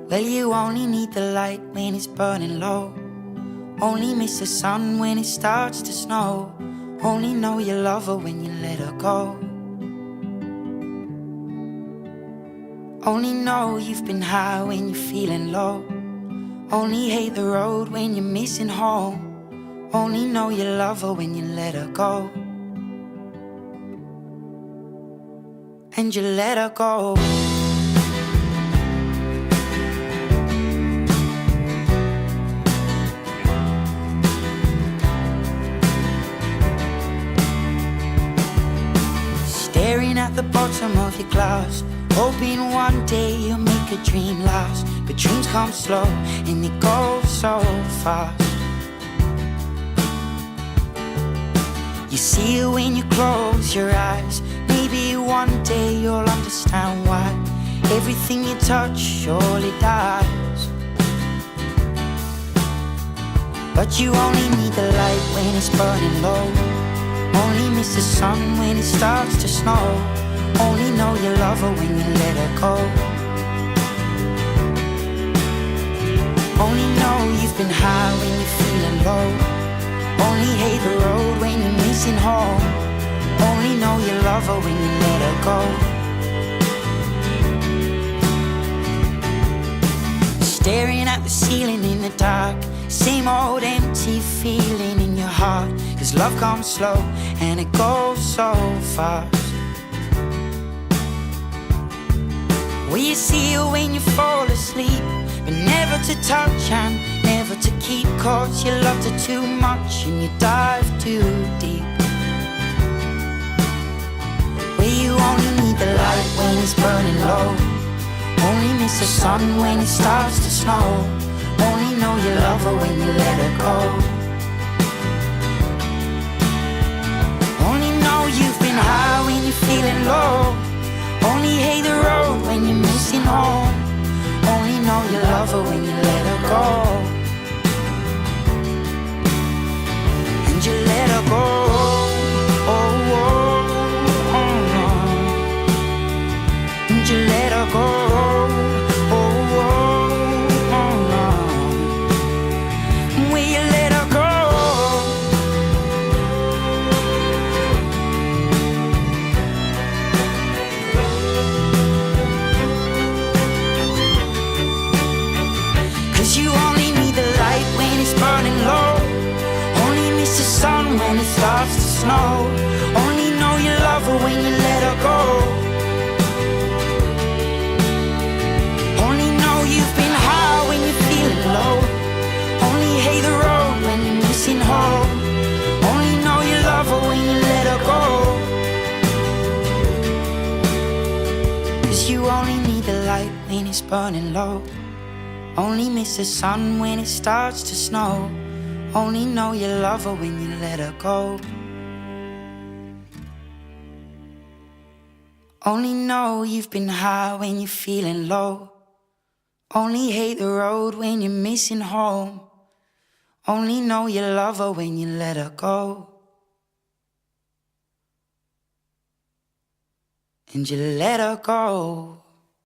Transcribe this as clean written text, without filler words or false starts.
Well, you only need the light when it's burning low. Only miss the sun when it starts to snow. Only know you love her when you let her go. Only know you've been high when you're feeling low. Only hate the road when you're missing home. Only know you love her when you let her go. And you let her go. Staring at the bottom of your glass, hoping one day you'll make a dream last. But dreams come slow and they go so fast. You see it when you close your eyes. Maybe one day you'll understand why everything you touch surely dies. But you only need the light when it's burning low. Only miss the sun when it starts to snow. Only know you love her when you let her go. Only know you've been high when you're feeling low. Only hate the road when you're missing home. Only know you love her when you let her go. Staring at the ceiling in the dark, same old empty feeling in your heart. 'Cause love comes slow and it goes so fast. Well, you see her when you fall asleep, but never to touch and never to keep. 'Cause you loved her too much and you dive too deep. Well, you only need the light when it's burning low. Only miss the sun when it starts to snow. Only know you love her when you let her go. Only know you've been high when you're feeling low. Only hate the road when you're missing home. Only know you love her when you let her go. And you let her go. Oh, oh, oh, oh. And you let her go. When it starts to snow, only know you love her when you let her go. Only know you've been high when you're feeling low. Only hate the road when you're missing home. Only know you love her when you let her go. 'Cause you only need the light when it's burning low. Only miss the sun when it starts to snow. Only know you love her when you let her go. Only know you've been high when you're feeling low. Only hate the road when you're missing home. Only know you love her when you let her go. And you let her go.